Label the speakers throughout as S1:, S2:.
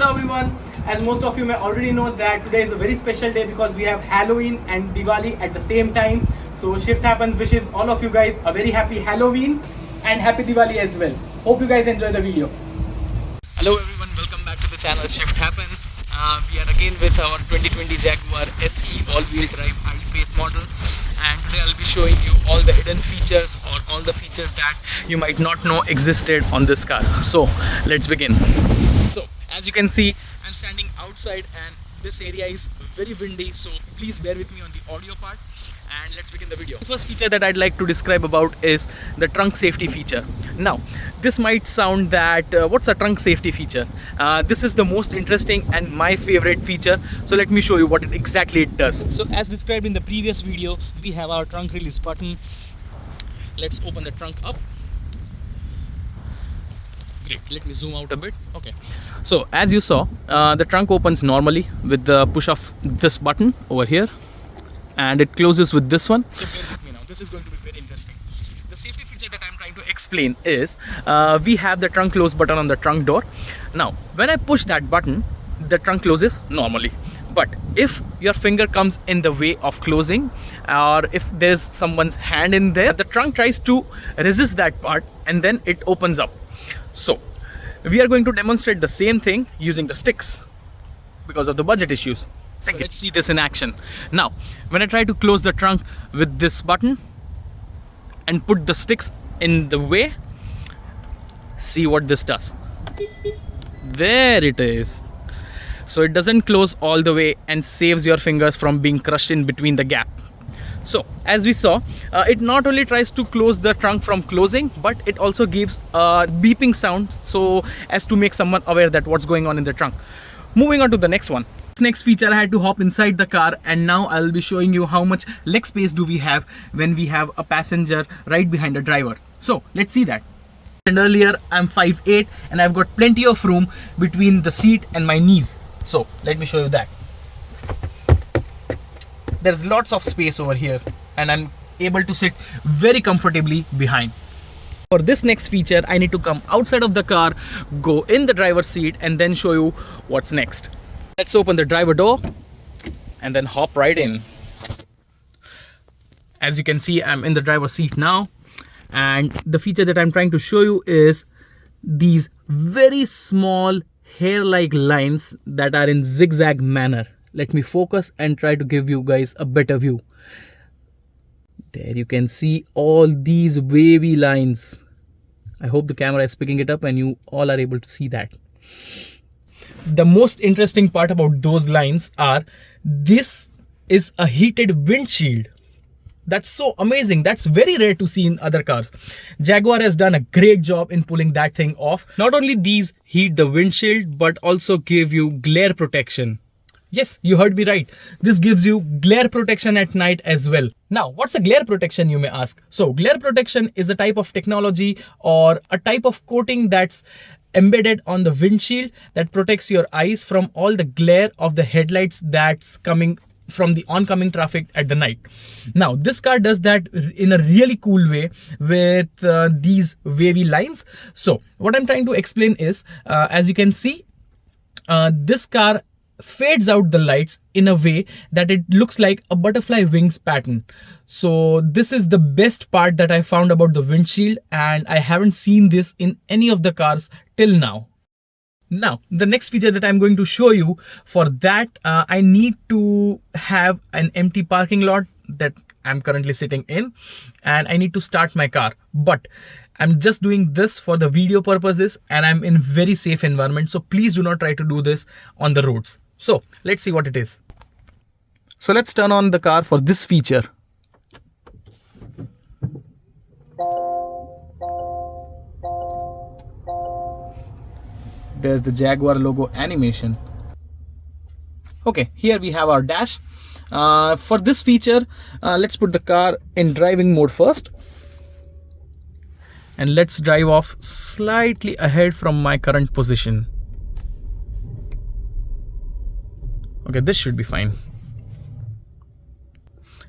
S1: Hello everyone. As most of you may already know that today is a very special day because we have Halloween and Diwali at the same time. So Shift Happens wishes all of you guys a very happy Halloween and happy Diwali as well. Hope you guys enjoy the video.
S2: Hello everyone, welcome back to the channel Shift Happens. We are again with our 2020 Jaguar SE all-wheel drive I-Pace model, and today I'll be showing you all the hidden features or all the features that you might not know existed on this car. So let's begin. So as you can see, I'm standing outside and this area is very windy, so please bear with me on the audio part. And let's begin the video. The first feature that I'd like to describe about is the trunk safety feature. Now, this might sound that what's a trunk safety feature? This is the most interesting and my favorite feature. So let me show you what exactly it does. So as described in the previous video, we have our trunk release button. Let's open the trunk up. Great, let me zoom out a bit. Okay, so as you saw, the trunk opens normally with the push of this button over here, and it closes with this one. So bear with me now, this is going to be very interesting. The safety feature that I'm trying to explain is we have the trunk close button on the trunk door. Now when I push that button, the trunk closes normally, but if your finger comes in the way of closing, or if there's someone's hand in there, the trunk tries to resist that part and then it opens up. So we are going to demonstrate the same thing using the sticks because of the budget issues. So let's see this in action. Now, when I try to close the trunk with this button and put the sticks in the way, see what this does. There it is. So it doesn't close all the way and saves your fingers from being crushed in between the gap. So as we saw, it not only tries to close the trunk from closing, but it also gives a beeping sound so as to make someone aware that what's going on in the trunk. Moving on to the next one. Next feature, I had to hop inside the car, and now I'll be showing you how much leg space do we have when we have a passenger right behind the driver. So let's see that. And earlier I'm 5'8" and I've got plenty of room between the seat and my knees. So let me show you that. There's lots of space over here and I'm able to sit very comfortably behind. For this next feature, I need to come outside of the car, go in the driver's seat, and then show you what's next. Let's open the driver door and then hop right in. As you can see, I'm in the driver's seat now, and the feature that I'm trying to show you is these very small hair-like lines that are in zigzag manner. Let me focus and try to give you guys a better view. There you can see all these wavy lines. I hope the camera is picking it up and you all are able to see that. The most interesting part about those lines are this is a heated windshield. That's so amazing. That's very rare to see in other cars. Jaguar has done a great job in pulling that thing off. Not only these heat the windshield, but also give you glare protection. Yes, you heard me right. This gives you glare protection at night as well. Now, what's a glare protection, you may ask? So, glare protection is a type of technology or a type of coating that's embedded on the windshield that protects your eyes from all the glare of the headlights that's coming from the oncoming traffic at the night. Now, this car does that in a really cool way with these wavy lines. So, what I'm trying to explain is, as you can see, this car fades out the lights in a way that it looks like a butterfly wings pattern. So this is the best part that I found about the windshield, and I haven't seen this in any of the cars till now. Now, the next feature that I'm going to show you, for that I need to have an empty parking lot that I'm currently sitting in, and I need to start my car. But I'm just doing this for the video purposes and I'm in very safe environment. So please do not try to do this on the roads. So let's see what it is. So let's turn on the car for this feature. There's the Jaguar logo animation. Okay, here we have our dash. For this feature, let's put the car in driving mode first. And let's drive off slightly ahead from my current position. Okay, this should be fine.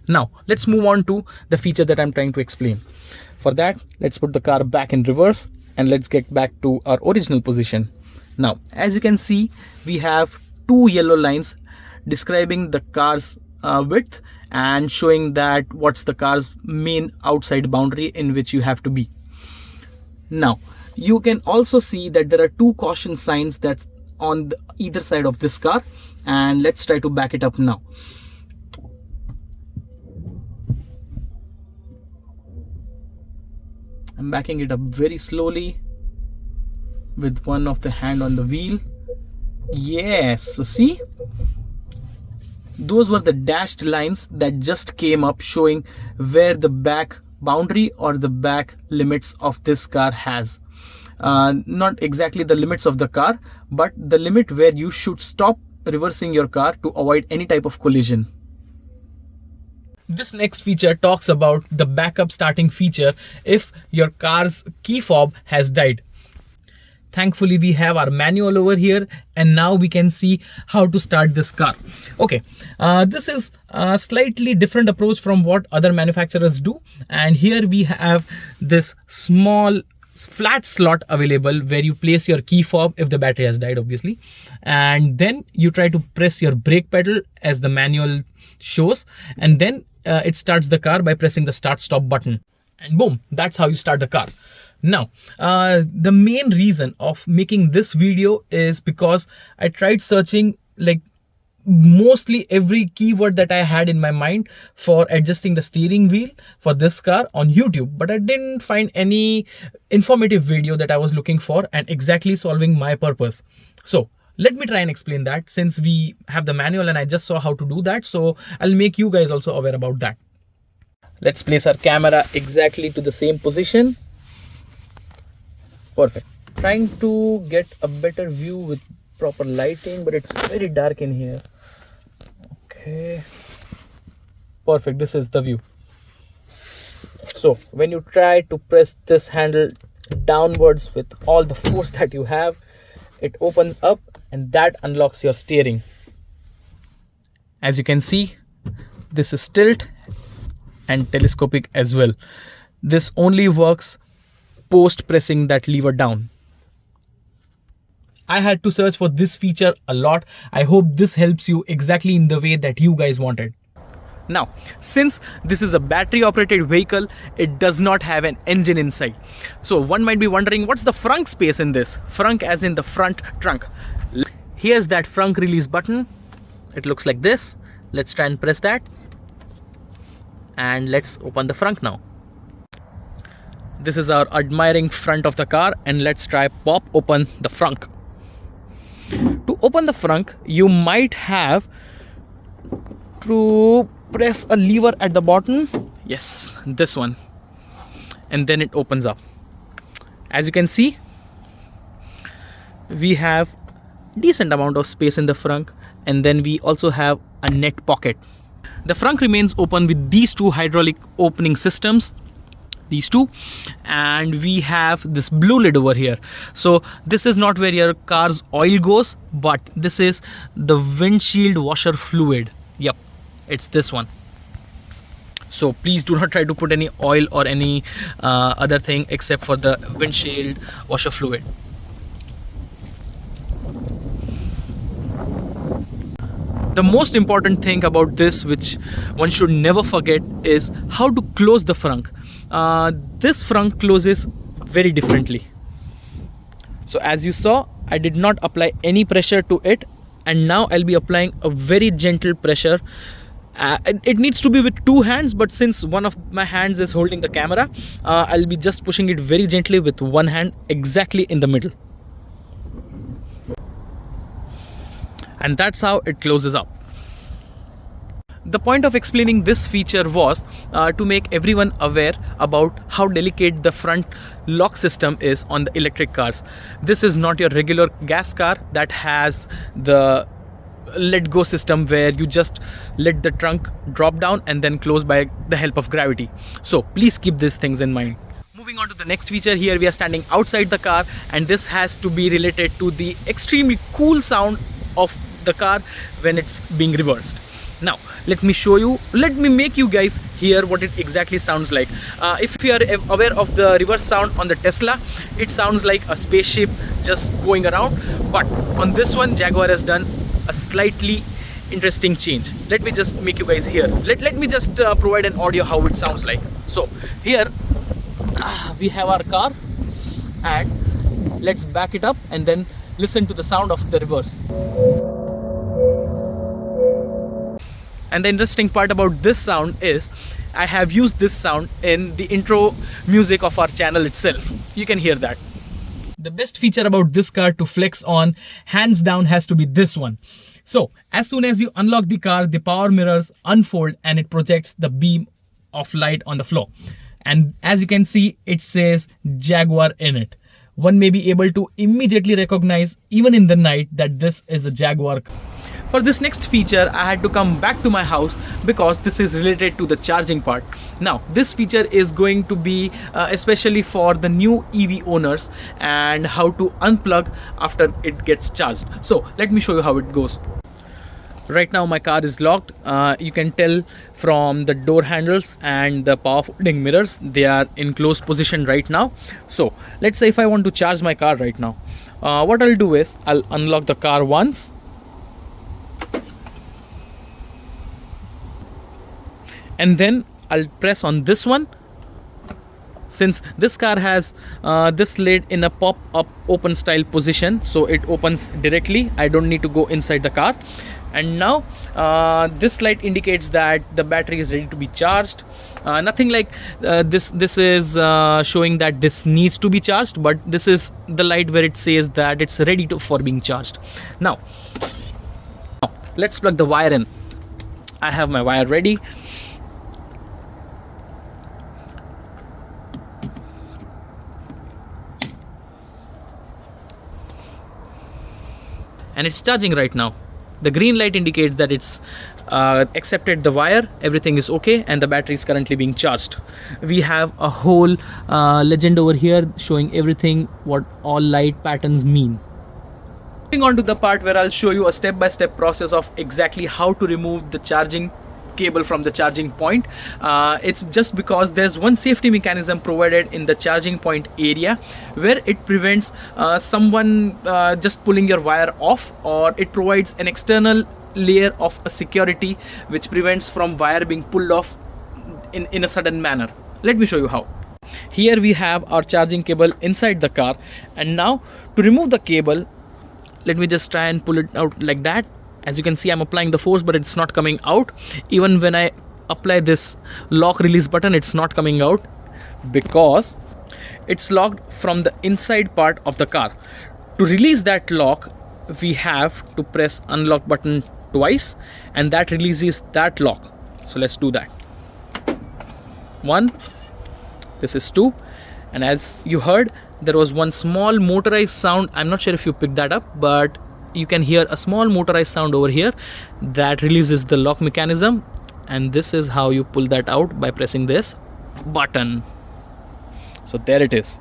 S2: Now, let's move on to the feature that I'm trying to explain. For that, let's put the car back in reverse and let's get back to our original position. Now, as you can see, we have two yellow lines describing the car's width and showing that what's the car's main outside boundary in which you have to be. Now, you can also see that there are two caution signs that's on either side of this car, and let's try to back it up now. I'm backing it up very slowly with one of the hand on the wheel. Yes, so see, those were the dashed lines that just came up showing where the back boundary or the back limits of this car has. Not exactly the limits of the car, but the limit where you should stop reversing your car to avoid any type of collision. This next feature talks about the backup starting feature if your car's key fob has died. Thankfully, we have our manual over here, and now we can see how to start this car. Okay, this is a slightly different approach from what other manufacturers do. And here we have this small flat slot available where you place your key fob if the battery has died, obviously. And then you try to press your brake pedal as the manual shows. And then it starts the car by pressing the start stop button. And boom, that's how you start the car. Now, the main reason of making this video is because I tried searching like mostly every keyword that I had in my mind for adjusting the steering wheel for this car on YouTube, but I didn't find any informative video that I was looking for and exactly solving my purpose. So let me try and explain that, since we have the manual and I just saw how to do that. So I'll make you guys also aware about that. Let's place our camera exactly to the same position. Perfect. Trying to get a better view with proper lighting, but it's very dark in here. Okay. Perfect. This is the view. So when you try to press this handle downwards with all the force that you have, it opens up and that unlocks your steering. As you can see, this is tilt and telescopic as well. This only works post pressing that lever down. I had to search for this feature a lot. I hope this helps you exactly in the way that you guys wanted. Now, since this is a battery operated vehicle, it does not have an engine inside. So one might be wondering, what's the frunk space in this? Frunk as in the front trunk. Here's that frunk release button. It looks like this. Let's try and press that. And let's open the frunk now. This is our admiring front of the car, and let's try pop open the frunk. To open the frunk, you might have to press a lever at the bottom. Yes, this one. And then it opens up. As you can see, we have decent amount of space in the frunk, and then we also have a net pocket. The frunk remains open with these two hydraulic opening systems. These two, and we have this blue lid over here. So this is not where your car's oil goes, but this is the windshield washer fluid. Yep, it's this one. So please do not try to put any oil or any other thing except for the windshield washer fluid. The most important thing about this, which one should never forget, is how to close the frunk. This frunk closes very differently. So as you saw, I did not apply any pressure to it, and now I'll be applying a very gentle pressure. It needs to be with two hands, but since one of my hands is holding the camera, I'll be just pushing it very gently with one hand exactly in the middle. And that's how it closes up. The point of explaining this feature was to make everyone aware about how delicate the front lock system is on the electric cars. This is not your regular gas car that has the let go system where you just let the trunk drop down and then close by the help of gravity. So please keep these things in mind. Moving on to the next feature, here we are standing outside the car, and this has to be related to the extremely cool sound of the car when it's being reversed. Now let me make you guys hear what it exactly sounds like. If you are aware of the reverse sound on the Tesla, it sounds like a spaceship just going around, but on this one Jaguar has done a slightly interesting change. Let me just make you guys hear. Let me just provide an audio how it sounds like. So here we have our car, and let's back it up and then listen to the sound of the reverse. And the interesting part about this sound is I have used this sound in the intro music of our channel itself. You can hear that. The best feature about this car to flex on, hands down, has to be this one. So as soon as you unlock the car, the power mirrors unfold and it projects the beam of light on the floor. And as you can see, it says Jaguar in it. One may be able to immediately recognize, even in the night, that this is a Jaguar car. For this next feature, I had to come back to my house because this is related to the charging part. Now, this feature is going to be especially for the new EV owners and how to unplug after it gets charged. So let me show you how it goes. Right now my car is locked. You can tell from the door handles and the power folding mirrors, they are in closed position right now. So let's say if I want to charge my car right now, what I'll do is I'll unlock the car once, and then I'll press on this one. Since this car has this lid in a pop-up open style position, so it opens directly. I don't need to go inside the car. And now this light indicates that the battery is ready to be charged. Nothing like this is showing that this needs to be charged, but this is the light where it says that it's ready for being charged. Now let's plug the wire in. I have my wire ready. And it's charging right now. The green light indicates that it's accepted the wire, everything is okay, and the battery is currently being charged. We have a whole legend over here showing everything, what all light patterns mean. Moving on to the part where I'll show you a step-by-step process of exactly how to remove the charging cable from the charging point. It's just because there's one safety mechanism provided in the charging point area where it prevents someone just pulling your wire off, or it provides an external layer of a security which prevents from wire being pulled off in a sudden manner. Let me show you how. Here we have our charging cable inside the car, and now to remove the cable, let me just try and pull it out like that. As you can see, I'm applying the force, but it's not coming out. Even when I apply this lock release button, it's not coming out because it's locked from the inside part of the car. To release that lock, we have to press unlock button twice, and that releases that lock. So let's do that. 1, this is 2, and as you heard, there was one small motorized sound. I'm not sure if you picked that up, but you can hear a small motorized sound over here that releases the lock mechanism, and this is how you pull that out, by pressing this button. So there it is.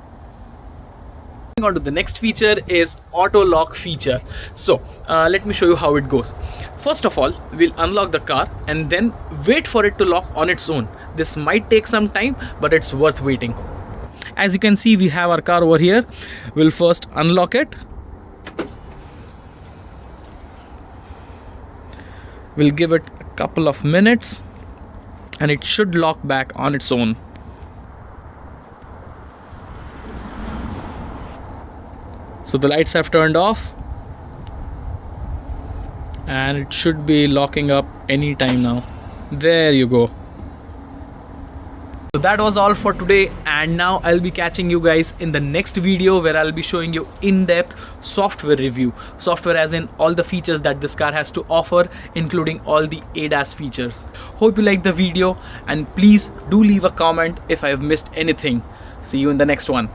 S2: Moving on to the next feature is auto lock feature. So let me show you how it goes. First of all, we'll unlock the car and then wait for it to lock on its own. This might take some time, but it's worth waiting. As you can see, we have our car over here. We'll first unlock it. We'll give it a couple of minutes and it should lock back on its own. So the lights have turned off and it should be locking up any time now. There you go. So that was all for today, and now I'll be catching you guys in the next video where I'll be showing you in-depth software review. Software as in all the features that this car has to offer, including all the ADAS features. Hope you liked the video, and please do leave a comment if I've missed anything. See you in the next one.